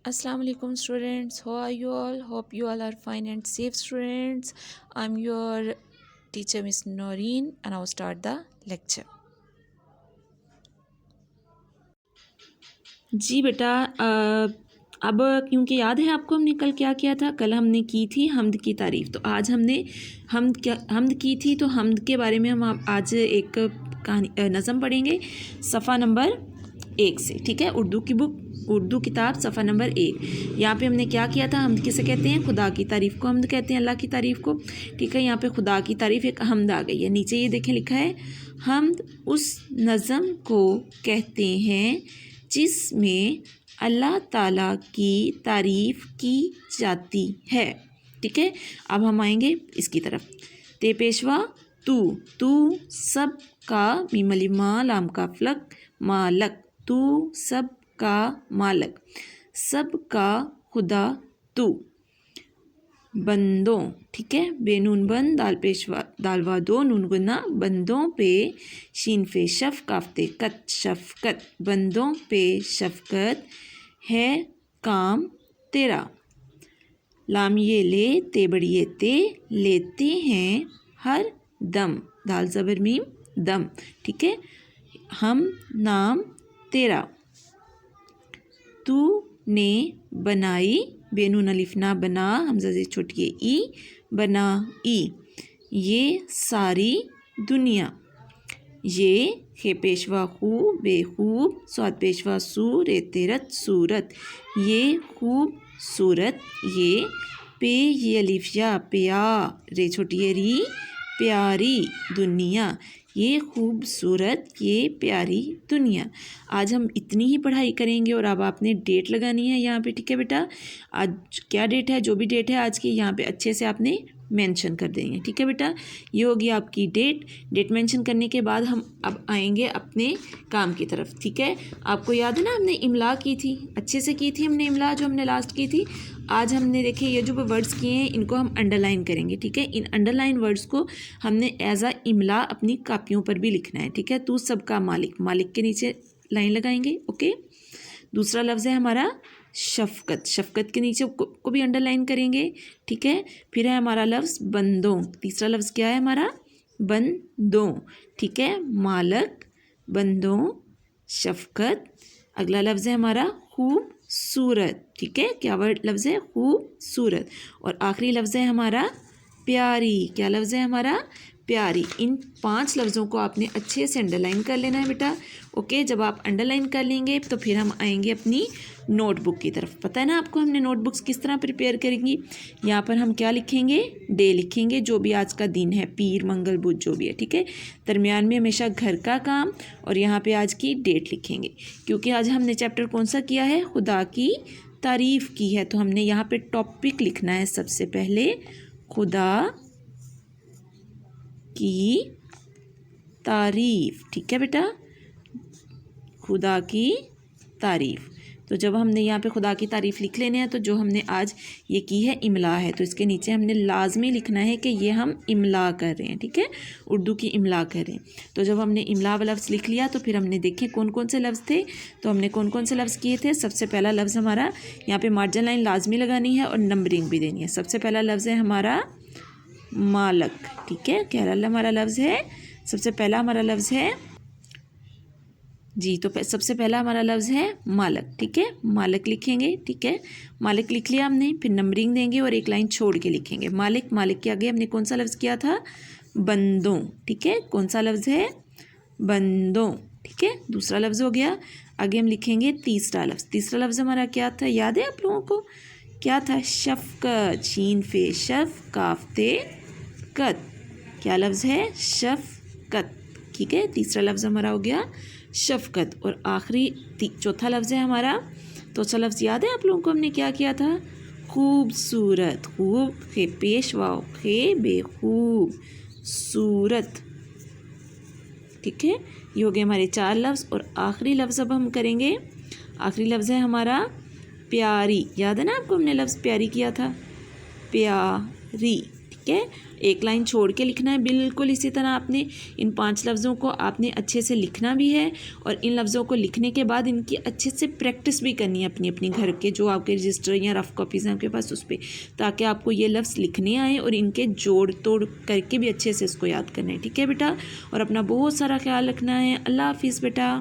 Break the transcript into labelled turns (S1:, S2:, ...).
S1: Assalamu alaikum students, how are you all? Hope you all are fine and safe students. I'm your teacher Miss Noreen and I'll start the lecture.
S2: जी बेटा, अब क्योंकि याद है आपको हमने कल क्या किया था। कल हमने की थी हमद की तारीफ़। तो आज हमने हमद की थी, तो हमद के बारे में हम आज एक कहानी नज़म पढ़ेंगे सफ़ा नंबर 1 से। ठीक है, उर्दू किताब सफ़ा नंबर 1। यहाँ पे हमने क्या किया था। हमद किसे कहते हैं? खुदा की तारीफ़ को हमद कहते हैं, अल्लाह की तारीफ़ को। ठीक है, यहाँ पे खुदा की तारीफ़ एक हमद आ गई है। नीचे ये देखें लिखा है, हमद उस नज़म को कहते हैं जिसमें अल्लाह ताला की तारीफ़ की जाती है। ठीक है, अब हम आएंगे इसकी तरफ। ते पेशवा तू सब का मीमलिमा लाम का फलक मालक, तू सब का मालक, सब का खुदा तू। बंदों, ठीक है, बेनून बंद दाल पेशवा दालवा दो नून गुना, बंदों पे शीन फे शफ काफ्ते कत शफकत, बंदों पे शफकत है काम तेरा। लाम ये ले ते बड़िए ते लेते हैं हर दम, दाल ज़बर मीम दम। ठीक है, हम नाम तेरा। तू ने बनाई बेनून अलिफ ना बना हमज़ा से छोटी ई बना ई ये सारी दुनिया। ये खे पेशवा खूब बेखूब स्वाद पेशवा सू रे तेरत सूरत, ये खूब सूरत। ये पे ये अलिफिया प्या रे छोटी री प्यारी दुनिया, ये खूबसूरत ये प्यारी दुनिया। आज हम इतनी ही पढ़ाई करेंगे और अब आपने डेट लगानी है यहाँ पे। ठीक है बेटा, आज क्या डेट है? जो भी डेट है आज की यहाँ पे अच्छे से आपने मेंशन कर देंगे। ठीक है बेटा, ये होगी आपकी डेट मेंशन करने के बाद हम अब आएंगे अपने काम की तरफ। ठीक है, आपको याद है ना हमने इमला की थी, अच्छे से की थी हमने इमला, जो हमने लास्ट की थी। आज हमने देखे ये जो वर्ड्स किए हैं इनको हम अंडरलाइन करेंगे। ठीक है, इन अंडरलाइन वर्ड्स को हमने एज अ इमला अपनी कापियों पर भी लिखना है। ठीक है, तू सबका मालिक, मालिक के नीचे लाइन लगाएंगे। ओके, दूसरा लफ्ज़ है हमारा शफ़क़त, शफ़क़त के नीचे को भी अंडरलाइन करेंगे। ठीक है, फिर है हमारा लफ्ज़ बंदों, तीसरा लफ्ज़ क्या है हमारा? बंदों। ठीक है, मालक, बंदों, शफ़क़त। अगला लफ्ज़ है हमारा खूबसूरत। ठीक है, क्या वर्ड लफ्ज़ है? खूबसूरत। और आखिरी लफ्ज़ है हमारा प्यारी। क्या लफ्ज़ है हमारा? प्यारी। इन 5 लफ्ज़ों को आपने अच्छे से अंडरलाइन कर लेना है बेटा। ओके, जब आप अंडरलाइन कर लेंगे तो फिर हम आएंगे अपनी नोटबुक की तरफ। पता है ना आपको हमने नोटबुक्स किस तरह प्रिपेयर करेंगी। यहाँ पर हम क्या लिखेंगे? डे लिखेंगे, जो भी आज का दिन है, पीर मंगल बुध जो भी है। ठीक है, दरमियान में हमेशा घर का काम और यहाँ पे आज की डेट लिखेंगे, क्योंकि आज हमने चैप्टर कौन सा किया है? खुदा की तारीफ़ की है। तो हमने यहाँ पे टॉपिक लिखना है सबसे पहले, खुदा की तारीफ़। ठीक है बेटा, खुदा की तारीफ़। तो जब हमने यहाँ पे खुदा की तारीफ़ लिख लेने हैं, तो जो हमने आज ये की है इमला है, तो इसके नीचे हमने लाजमी लिखना है कि ये हम इमला कर रहे हैं। ठीक है, उर्दू की इमला कर रहे हैं। तो जब हमने इमला वाला लफ्ज़ लिख लिया तो फिर हमने देखे कौन कौन से लफ्ज़ थे। तो हमने कौन कौन से लफ्ज़ किए थे? सबसे पहला लफ्ज़ हमारा यहाँ पर मार्जिन लाइन लाजमी लगानी है और नंबरिंग भी देनी है। सबसे पहला लफ्ज़ है हमारा मालक। ठीक है, क्या हमारा लफ्ज़ है? सबसे पहला हमारा लफ्ज़ है जी, तो सबसे पहला हमारा लफ्ज़ है मालक। ठीक है, मालक लिखेंगे। ठीक है, मालिक लिख लिया हमने, फिर नंबरिंग देंगे और एक लाइन छोड़ के लिखेंगे। मालिक, मालिक के आगे हमने कौन सा लफ्ज़ किया था? बंदों। ठीक है, कौन सा लफ्ज़ है? बंदों। ठीक है, दूसरा लफ्ज़ हो गया। आगे हम लिखेंगे तीसरा लफ्ज़। तीसरा लफ्ज़ हमारा क्या था? याद है आप लोगों को? क्या था? शफ़क़त, शीन फे शफ़ काफ़ते कत। क्या लफ्ज़ है? शफ़क़त। ठीक है, तीसरा लफ्ज़ हमारा हो गया शफ़क़त। और आखिरी चौथा लफ्ज़ है हमारा, चौथा लफ्ज़ याद है आप लोगों को हमने क्या किया था? खूबसूरत। खूब खे पेश वाओ खे बेखूब सूरत। ठीक है, ये हो गए हमारे 4 लफ्ज़। और आखिरी लफ्ज़ अब हम करेंगे, आखिरी लफ्ज़ है हमारा प्यारी। याद है ना आपको हमने लफ्ज़ प्यारी किया था? प्यारी। ठीक है, एक लाइन छोड़ के लिखना है। बिल्कुल इसी तरह आपने इन 5 लफ्ज़ों को आपने अच्छे से लिखना भी है और इन लफ्ज़ों को लिखने के बाद इनकी अच्छे से प्रैक्टिस भी करनी है अपनी अपनी घर के जो आपके रजिस्टर या रफ़ कॉपीज़ हैं आपके पास उस पर, ताकि आपको ये लफ्ज़ लिखने आए और इनके जोड़ तोड़ करके भी अच्छे से इसको याद करना है। ठीक है बेटा, और अपना बहुत सारा ख्याल रखना है। अल्लाह हाफिज़ बेटा।